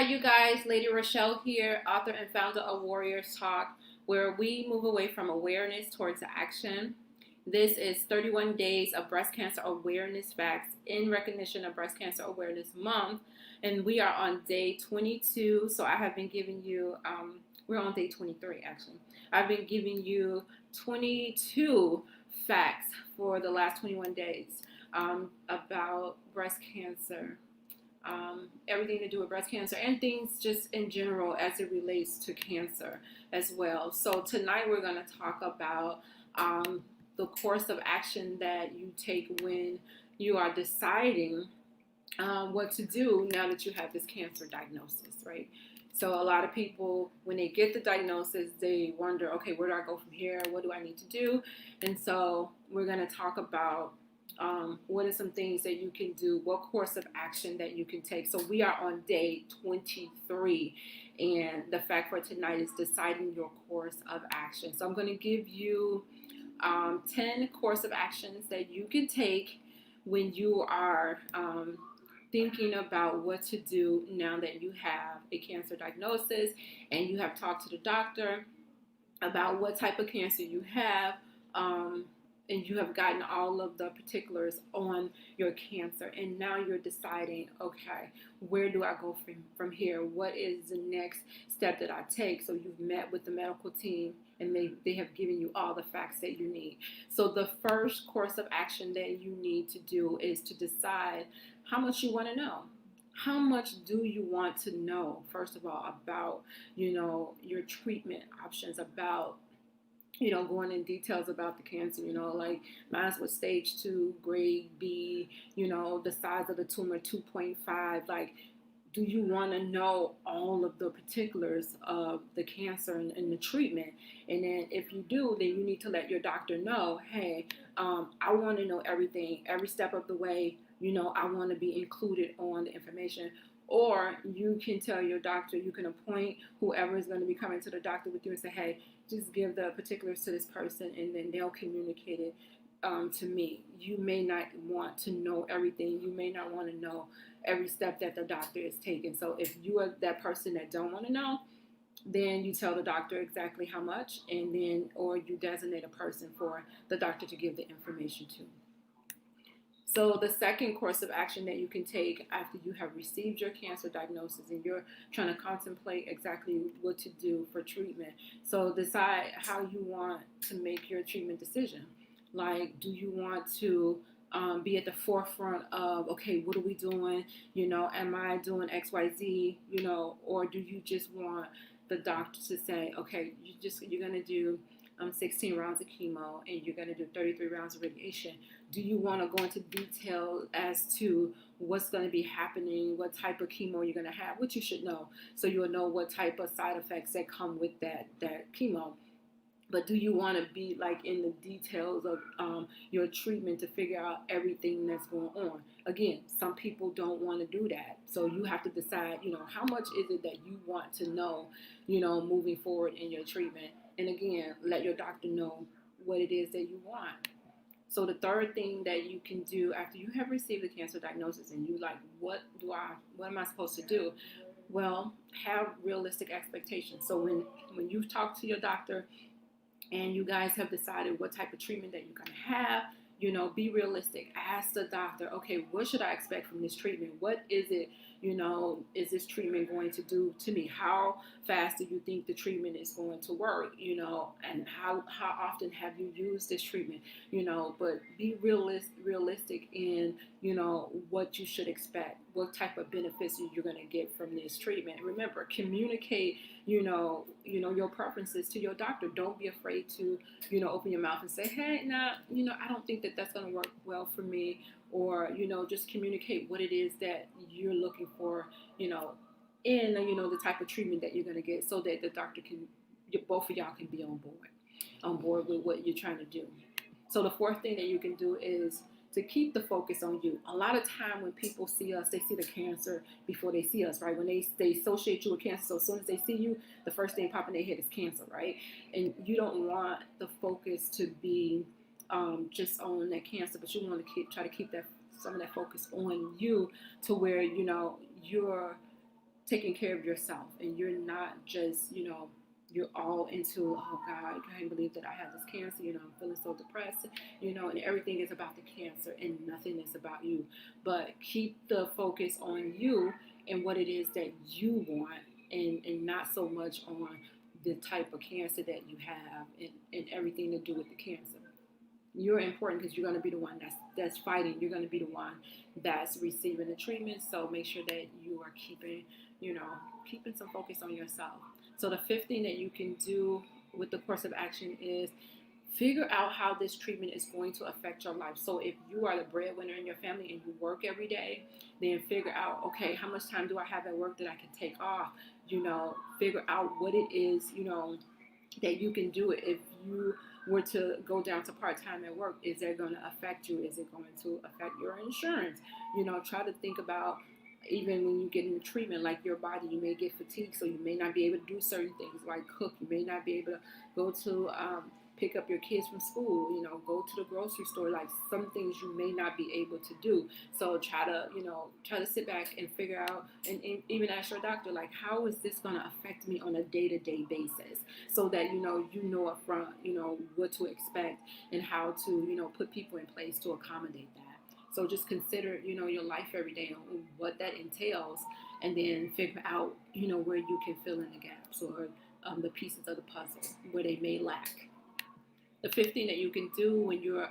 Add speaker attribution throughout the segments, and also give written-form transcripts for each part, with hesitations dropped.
Speaker 1: Hi, you guys. Lady Rochelle here, author and founder of Warriors Talk, where we move away from awareness towards action. This is 31 days of breast cancer awareness facts in recognition of Breast Cancer Awareness Month. And we are on day 22. So I have been giving you, we're on day 23 actually. I've been giving you 22 facts for the last 21 days about breast cancer, everything to do with breast cancer and things just in general as it relates to cancer as well. So tonight we're going to talk about the course of action that you take when you are deciding what to do now that you have this cancer diagnosis, right? So a lot of people, when they get the diagnosis, they wonder, okay, where do I go from here? What do I need to do? And so we're going to talk about what are some things that you can do, what course of action that you can take. So we are on day 23, and the fact for tonight is deciding your course of action. So I'm going to give you 10 course of actions that you can take when you are thinking about what to do now that you have a cancer diagnosis and you have talked to the doctor about what type of cancer you have, and you have gotten all of the particulars on your cancer, and now you're deciding, okay, where do I go from here? What is the next step that I take? So you've met with the medical team and they have given you all the facts that you need. So the first course of action that you need to do is to decide how much you want to know. How much do you want to know, first of all, about, your treatment options, about going in details about the cancer, like mine was stage 2, grade B, the size of the tumor, 2.5. Like, do you want to know all of the particulars of the cancer and the treatment? And then if you do, then you need to let your doctor know, hey, I want to know everything, every step of the way. I want to be included on the information. Or you can tell your doctor, you can appoint whoever is going to be coming to the doctor with you and say, hey, just give the particulars to this person, and then they'll communicate it to me. You may not want to know everything. You may not want to know every step that the doctor is taking. So if you are that person that don't want to know, then you tell the doctor exactly how much, and then, or you designate a person for the doctor to give the information to. So the second course of action that you can take after you have received your cancer diagnosis and you're trying to contemplate exactly what to do for treatment. So decide how you want to make your treatment decision. Like, do you want to be at the forefront of, okay, what are we doing? Am I doing X, Y, Z? Or do you just want the doctor to say, okay, you're going to do 16 rounds of chemo and you're going to do 33 rounds of radiation? Do you want to go into detail as to what's going to be happening, what type of chemo you're going to have, which you should know, so you'll know what type of side effects that come with that chemo? But do you want to be like in the details of your treatment to figure out everything that's going on? Again, some people don't want to do that. So you have to decide, how much is it that you want to know, moving forward in your treatment. And again, let your doctor know what it is that you want. So the third thing that you can do after you have received the cancer diagnosis and you like, what am I supposed to do? Well, have realistic expectations. So when you've talked to your doctor and you guys have decided what type of treatment that you're going to have, be realistic. Ask the doctor, okay, what should I expect from this treatment? What is it, is this treatment going to do to me? How fast do you think the treatment is going to work? And how often have you used this treatment? But be realistic in, what you should expect, what type of benefits you're going to get from this treatment. Remember, communicate, your preferences to your doctor. Don't be afraid to, open your mouth and say, hey, nah, I don't think that that's going to work well for me. Or, just communicate what it is that you're looking for, in, the type of treatment that you're going to get, so that the doctor both of y'all can be on board with what you're trying to do. So the fourth thing that you can do is to keep the focus on you. A lot of time when people see us, they see the cancer before they see us, right? When they associate you with cancer, so as soon as they see you, the first thing popping in their head is cancer, right? And you don't want the focus to be just on that cancer, but you want to try to keep some of that focus on you, to where you're taking care of yourself, and you're not just, you're all into, oh God, I can't believe that I have this cancer, I'm feeling so depressed, and everything is about the cancer and nothing is about you. But keep the focus on you and what it is that you want, and not so much on the type of cancer that you have, and everything to do with the cancer. You're important because you're going to be the one that's fighting. You're going to be the one that's receiving the treatment. So make sure that you are keeping some focus on yourself. So the fifth thing that you can do with the course of action is figure out how this treatment is going to affect your life. So if you are the breadwinner in your family and you work every day, then figure out, okay, how much time do I have at work that I can take off? Figure out what it is, that you can do it. If you were to go down to part-time at work, is that going to affect you? Is it going to affect your insurance? Try to think about, even when you get into treatment, like your body, you may get fatigued, so you may not be able to do certain things like cook. You may not be able to go to pick up your kids from school, go to the grocery store. Like, some things you may not be able to do. So try to sit back and figure out, and even ask your doctor, like, how is this going to affect me on a day-to-day basis, so that you know up front, what to expect, and how to put people in place to accommodate that. So just consider, your life every day and what that entails, and then figure out, where you can fill in the gaps, or the pieces of the puzzle where they may lack. The fifth thing that you can do when you're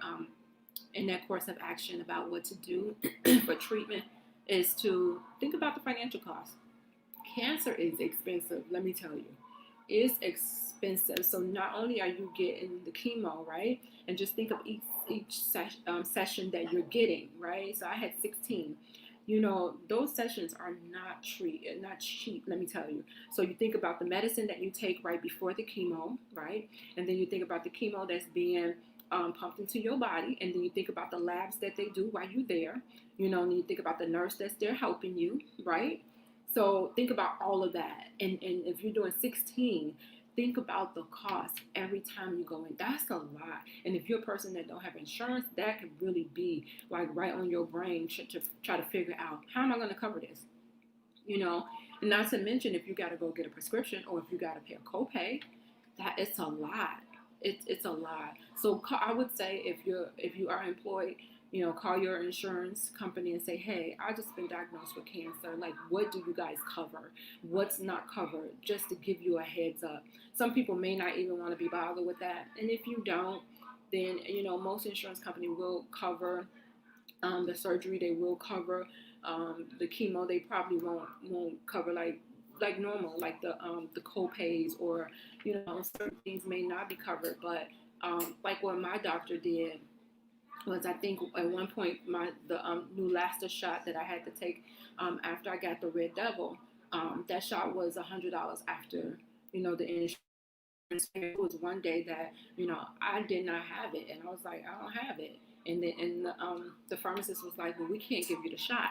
Speaker 1: in that course of action about what to do for treatment is to think about the financial cost. Cancer is expensive, let me tell you. It's expensive. So not only are you getting the chemo, right? And just think of each session that you're getting, right? So I had 16. Those sessions are not cheap, let me tell you. So you think about the medicine that you take right before the chemo, right? And then you think about the chemo that's being pumped into your body. And then you think about the labs that they do while you're there. And you think about the nurse that's there helping you, right? So think about all of that. And if you're doing 16, think about the cost every time you go in. That's a lot. And if you're a person that don't have insurance, that could really be like right on your brain to try to figure out, how am I going to cover this? And not to mention, if you got to go get a prescription, or if you got to pay a copay, that it's a lot. It's a lot. So I would say, if you are employed, call your insurance company and say, hey, I just been diagnosed with cancer. Like, what do you guys cover? What's not covered? Just to give you a heads up. Some people may not even want to be bothered with that. And if you don't, then, most insurance company will cover the surgery. They will cover the chemo. They probably won't cover like normal, like the co-pays, or, certain things may not be covered. But like what my doctor did was, I think at one point, the Neulasta shot that I had to take after I got the Red Devil, that shot was $100 after the insurance. It was one day that I did not have it, and I was like, I don't have it, and the pharmacist was like, well, we can't give you the shot.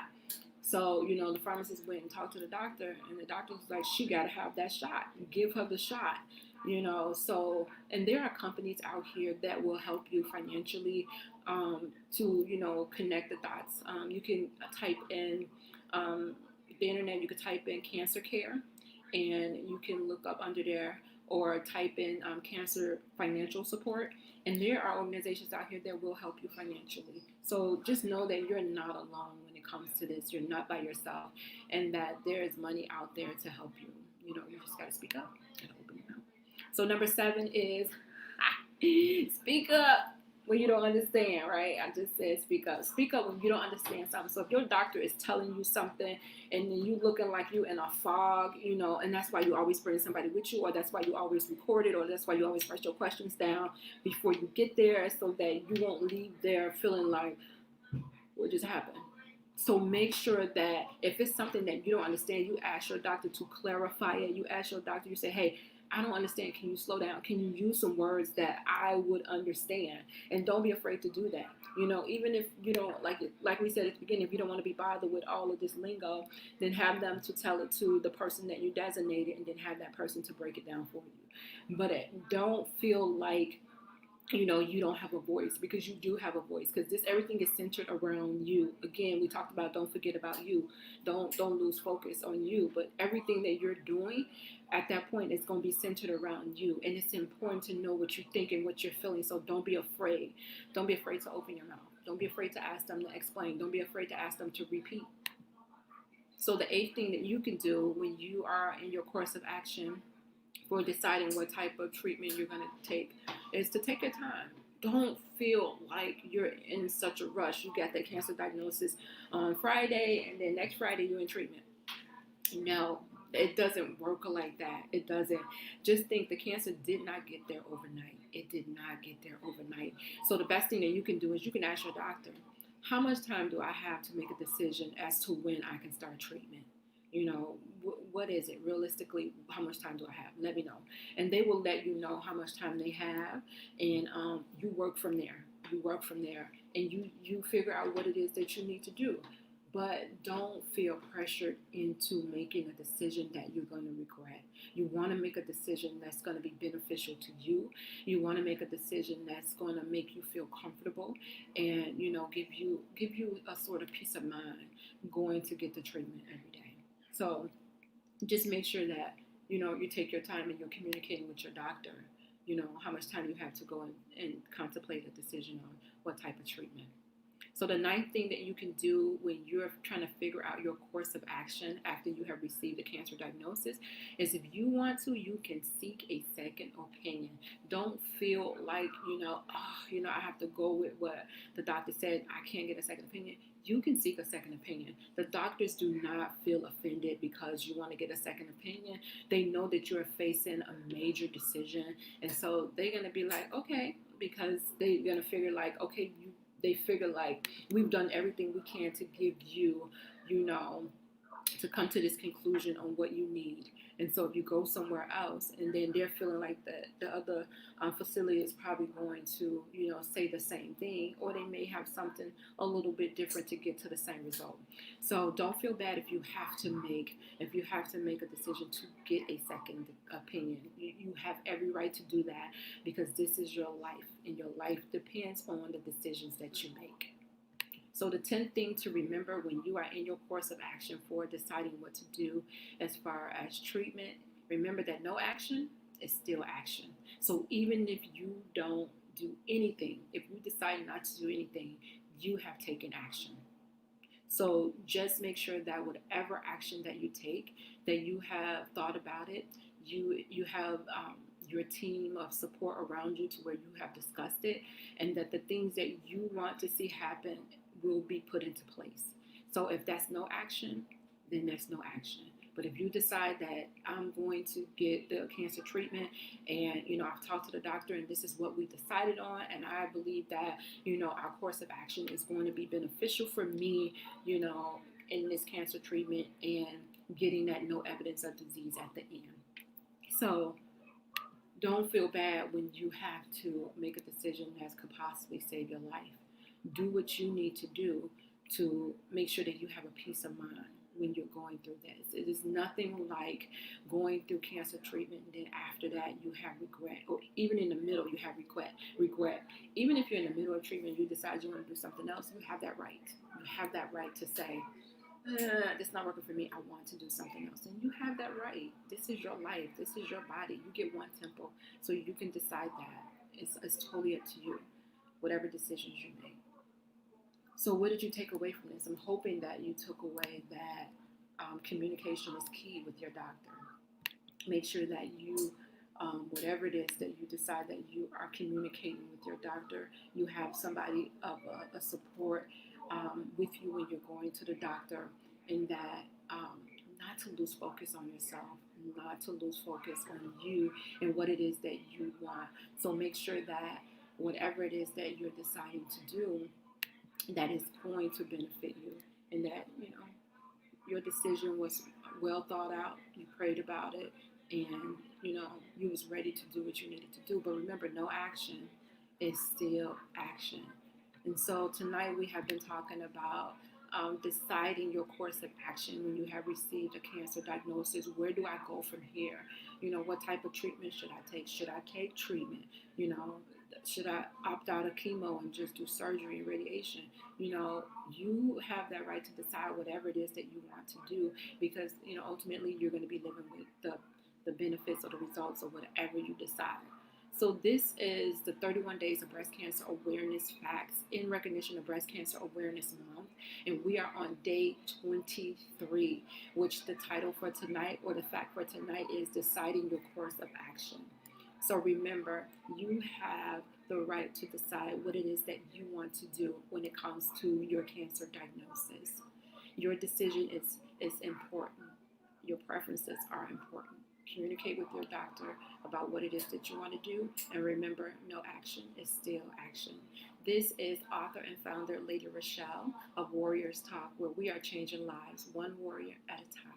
Speaker 1: So the pharmacist went and talked to the doctor, and the doctor was like, she got to have that shot. Give her the shot. So, and there are companies out here that will help you financially to connect the dots. You can type in the internet. You could type in cancer care, and you can look up under there, or type in cancer financial support. And there are organizations out here that will help you financially. So just know that you're not alone when it comes to this. You're not by yourself, and that there is money out there to help you. You just got to speak up and open your mouth. So number 7 is speak up when you don't understand, right? I just said speak up. Speak up when you don't understand something. So if your doctor is telling you something and then you looking like you in a fog, and that's why you always bring somebody with you, or that's why you always record it, or that's why you always write your questions down before you get there, so that you won't leave there feeling like, what just happened? So make sure that if it's something that you don't understand, you ask your doctor to clarify it. You ask your doctor, you say, hey, I don't understand. Can you slow down? Can you use some words that I would understand? And don't be afraid to do that. Even if you don't, like we said at the beginning, if you don't want to be bothered with all of this lingo, then have them to tell it to the person that you designated, and then have that person to break it down for you. But don't feel like you don't have a voice, because you do have a voice, because this everything is centered around you. Again, we talked about don't forget about you, don't lose focus on you, but everything that you're doing at that point is going to be centered around you, and it's important to know what you think and what you're feeling. So don't be afraid to open your mouth, don't be afraid to ask them to explain, don't be afraid to ask them to repeat. So the eighth thing that you can do when you are in your course of action for deciding what type of treatment you're going to take is to take your time. Don't feel like you're in such a rush. You got that cancer diagnosis on Friday, and then next Friday you're in treatment. No, it doesn't work like that. It doesn't. Just think the cancer did not get there overnight. It did not get there overnight. So the best thing that you can do is you can ask your doctor, how much time do I have to make a decision as to when I can start treatment? What is it realistically? How much time do I have? Let me know, and they will let you know how much time they have, and you work from there. You work from there, and you figure out what it is that you need to do. But don't feel pressured into making a decision that you're going to regret. You want to make a decision that's going to be beneficial to you. You want to make a decision that's going to make you feel comfortable, and give you a sort of peace of mind going to get the treatment every day. So just make sure that you take your time and you're communicating with your doctor. How much time you have to go and contemplate a decision on what type of treatment. So the ninth thing that you can do when you're trying to figure out your course of action after you have received a cancer diagnosis is, if you want to, you can seek a second opinion. Don't feel like, I have to go with what the doctor said. I can't get a second opinion. You can seek a second opinion. The doctors do not feel offended because you want to get a second opinion. They know that you're facing a major decision. And so they're going to be like, okay, because they're going to figure like, okay, they figure like we've done everything we can to give you, to come to this conclusion on what you need. And so if you go somewhere else and then they're feeling like the other facility is probably going to, say the same thing, or they may have something a little bit different to get to the same result. So don't feel bad if you have to make a decision to get a second opinion. You have every right to do that, because this is your life, and your life depends on the decisions that you make. So the 10th thing to remember when you are in your course of action for deciding what to do as far as treatment, remember that no action is still action. So even if you don't do anything, if you decide not to do anything, you have taken action. So just make sure that whatever action that you take, that you have thought about it, you have your team of support around you to where you have discussed it, and that the things that you want to see happen will be put into place. So if that's no action, then there's no action. But if you decide that I'm going to get the cancer treatment, and I've talked to the doctor and this is what we decided on, and I believe that our course of action is going to be beneficial for me, in this cancer treatment, and getting that no evidence of disease at the end. So don't feel bad when you have to make a decision that could possibly save your life. Do what you need to do to make sure that you have a peace of mind when you're going through this. It is nothing like going through cancer treatment and then after that you have regret, or even in the middle you have regret. Even if you're in the middle of treatment, you decide you want to do something else, you have that right. You have that right to say, this is not working for me, I want to do something else. And you have that right. This is your life. This is your body. You get one temple, so you can decide that. It's totally up to you, whatever decisions you make. So what did you take away from this? I'm hoping that you took away that communication is key with your doctor. Make sure that you, whatever it is that you decide that you are communicating with your doctor, you have somebody of a support with you when you're going to the doctor, and that not to lose focus on yourself, not to lose focus on you and what it is that you want. So make sure that whatever it is that you're deciding to do, that is going to benefit you, and that your decision was well thought out. You prayed about it, and you was ready to do what you needed to do. But remember, no action is still action. And so tonight we have been talking about deciding your course of action when you have received a cancer diagnosis. Where do I go from here? What type of treatment should I take? Should I take treatment? Should I opt out of chemo and just do surgery and radiation? You have that right to decide whatever it is that you want to do, because ultimately you're going to be living with the benefits or the results of whatever you decide. So this is the 31 Days of Breast Cancer Awareness Facts in recognition of Breast Cancer Awareness Month. And we are on day 23, which the title for tonight, or the fact for tonight, is Deciding Your Course of Action. So remember, you have the right to decide what it is that you want to do when it comes to your cancer diagnosis. Your decision is important. Your preferences are important. Communicate with your doctor about what it is that you want to do. And remember, no action is still action. This is author and founder Lady Rochelle of Warriors Talk, where we are changing lives one warrior at a time.